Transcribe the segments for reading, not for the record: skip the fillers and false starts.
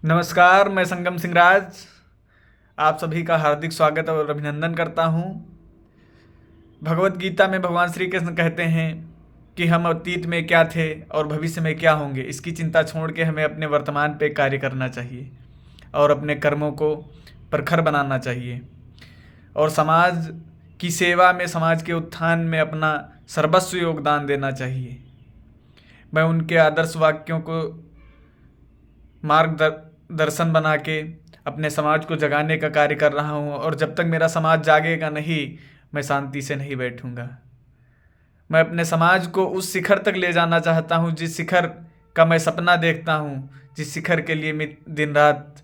नमस्कार, मैं संगम सिंह राज आप सभी का हार्दिक स्वागत और अभिनंदन करता हूँ। भगवत गीता में भगवान श्री कृष्ण कहते हैं कि हम अतीत में क्या थे और भविष्य में क्या होंगे, इसकी चिंता छोड़ के हमें अपने वर्तमान पे कार्य करना चाहिए और अपने कर्मों को प्रखर बनाना चाहिए और समाज की सेवा में, समाज के उत्थान में अपना सर्वस्व योगदान देना चाहिए। मैं उनके आदर्श वाक्यों को मार्गदर्शन बना के अपने समाज को जगाने का कार्य कर रहा हूँ और जब तक मेरा समाज जागेगा नहीं, मैं शांति से नहीं बैठूंगा। मैं अपने समाज को उस शिखर तक ले जाना चाहता हूँ जिस शिखर का मैं सपना देखता हूँ, जिस शिखर के लिए मैं दिन रात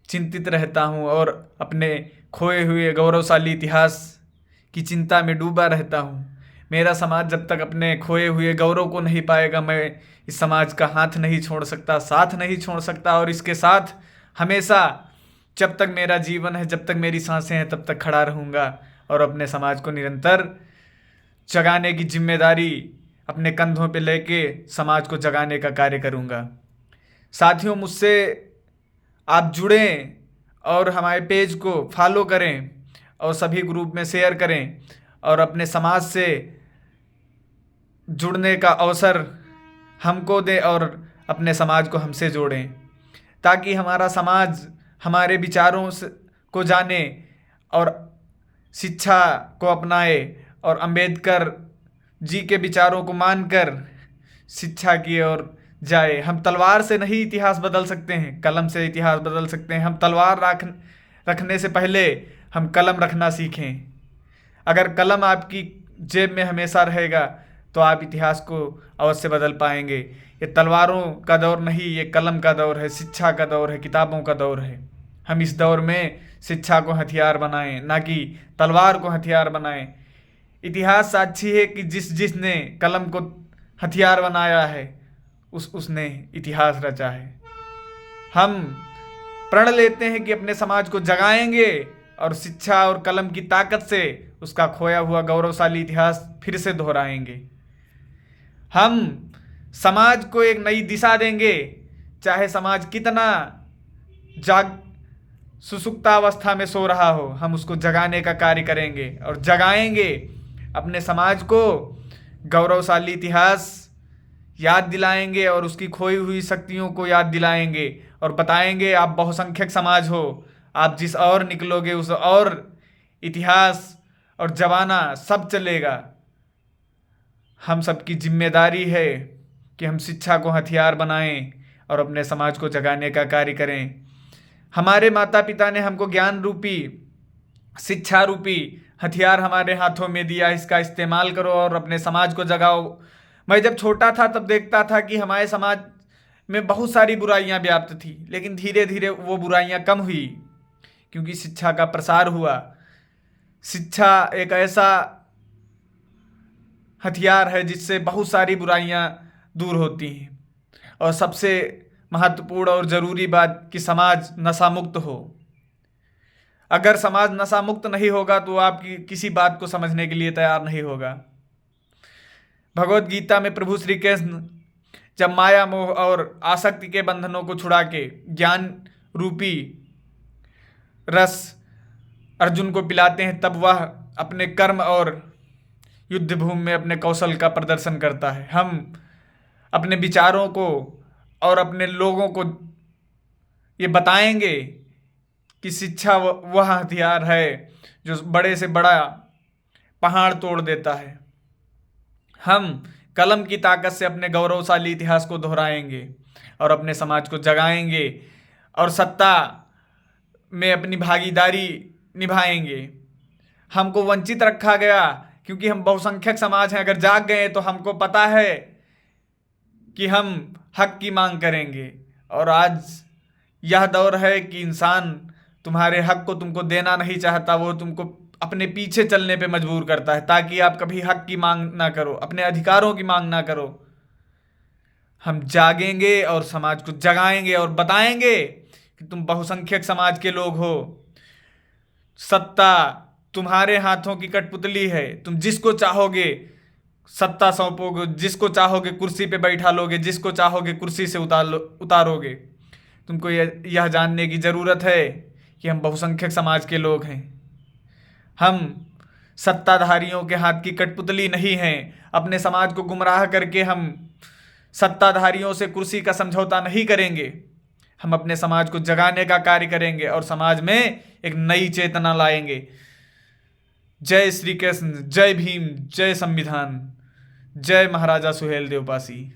चिंतित रहता हूँ और अपने खोए हुए गौरवशाली इतिहास की चिंता में डूबा रहता हूँ। मेरा समाज जब तक अपने खोए हुए गौरव को नहीं पाएगा, मैं इस समाज का हाथ नहीं छोड़ सकता, साथ नहीं छोड़ सकता और इसके साथ हमेशा, जब तक मेरा जीवन है, जब तक मेरी सांसें हैं, तब तक खड़ा रहूँगा और अपने समाज को निरंतर जगाने की जिम्मेदारी अपने कंधों पे लेके समाज को जगाने का कार्य करूँगा। साथियों, मुझसे आप जुड़ें और हमारे पेज को फॉलो करें और सभी ग्रुप में शेयर करें और अपने समाज से जुड़ने का अवसर हमको दें और अपने समाज को हमसे जोड़ें, ताकि हमारा समाज हमारे विचारों को जाने और शिक्षा को अपनाए और अंबेडकर जी के विचारों को मानकर शिक्षा की ओर जाए। हम तलवार से नहीं इतिहास बदल सकते हैं, कलम से इतिहास बदल सकते हैं। हम तलवार रखने से पहले हम कलम रखना सीखें। अगर कलम आपकी जेब में हमेशा रहेगा तो आप इतिहास को अवश्य बदल पाएंगे। ये तलवारों का दौर नहीं, ये कलम का दौर है, शिक्षा का दौर है, किताबों का दौर है। हम इस दौर में शिक्षा को हथियार बनाएं, ना कि तलवार को हथियार बनाएं। इतिहास साक्षी है कि जिसने कलम को हथियार बनाया है उसने इतिहास रचा है। हम प्रण लेते हैं कि अपने समाज को जगाएंगे और शिक्षा और कलम की ताकत से उसका खोया हुआ गौरवशाली इतिहास फिर से दोहराएंगे। हम समाज को एक नई दिशा देंगे, चाहे समाज कितना सुसुप्तावस्था में सो रहा हो, हम उसको जगाने का कार्य करेंगे और जगाएंगे। अपने समाज को गौरवशाली इतिहास याद दिलाएंगे और उसकी खोई हुई शक्तियों को याद दिलाएंगे और बताएंगे आप बहुसंख्यक समाज हो, आप जिस और निकलोगे उस और इतिहास और जमाना सब चलेगा। हम सबकी जिम्मेदारी है कि हम शिक्षा को हथियार बनाएं और अपने समाज को जगाने का कार्य करें। हमारे माता पिता ने हमको ज्ञान रूपी, शिक्षा रूपी हथियार हमारे हाथों में दिया, इसका इस्तेमाल करो और अपने समाज को जगाओ। मैं जब छोटा था तब देखता था कि हमारे समाज में बहुत सारी बुराइयां व्याप्त थी, लेकिन धीरे धीरे वो बुराइयां कम हुई क्योंकि शिक्षा का प्रसार हुआ। शिक्षा एक ऐसा हथियार है जिससे बहुत सारी बुराइयां दूर होती हैं और सबसे महत्वपूर्ण और ज़रूरी बात कि समाज नशा मुक्त हो। अगर समाज नशा मुक्त नहीं होगा तो आपकी किसी बात को समझने के लिए तैयार नहीं होगा। भगवत गीता में प्रभु श्री कृष्ण जब माया मोह और आसक्ति के बंधनों को छुड़ा के ज्ञान रूपी रस अर्जुन को पिलाते हैं, तब वह अपने कर्म और युद्ध भूमि में अपने कौशल का प्रदर्शन करता है। हम अपने विचारों को और अपने लोगों को ये बताएंगे कि शिक्षा वह हथियार है जो बड़े से बड़ा पहाड़ तोड़ देता है। हम कलम की ताकत से अपने गौरवशाली इतिहास को दोहराएंगे और अपने समाज को जगाएंगे और सत्ता में अपनी भागीदारी निभाएंगे। हमको वंचित रखा गया क्योंकि हम बहुसंख्यक समाज हैं। अगर जाग गए तो हमको पता है कि हम हक की मांग करेंगे और आज यह दौर है कि इंसान तुम्हारे हक को तुमको देना नहीं चाहता, वो तुमको अपने पीछे चलने पे मजबूर करता है ताकि आप कभी हक की मांग ना करो, अपने अधिकारों की मांग ना करो। हम जागेंगे और समाज को जगाएंगे और बताएंगे कि तुम बहुसंख्यक समाज के लोग हो। सत्ता तुम्हारे हाथों की कठपुतली है, तुम जिसको चाहोगे सत्ता सौंपोगे, जिसको चाहोगे कुर्सी पे बैठा लोगे, जिसको चाहोगे कुर्सी से उतारोगे। तुमको यह जानने की ज़रूरत है कि हम बहुसंख्यक समाज के लोग हैं। हम सत्ताधारियों के हाथ की कठपुतली नहीं हैं। अपने समाज को गुमराह करके हम सत्ताधारियों से कुर्सी का समझौता नहीं करेंगे। हम अपने समाज को जगाने का कार्य करेंगे और समाज में एक नई चेतना लाएंगे। जय श्री कृष्ण, जय भीम, जय संविधान, जय महाराजा सुहेलदेव पासी।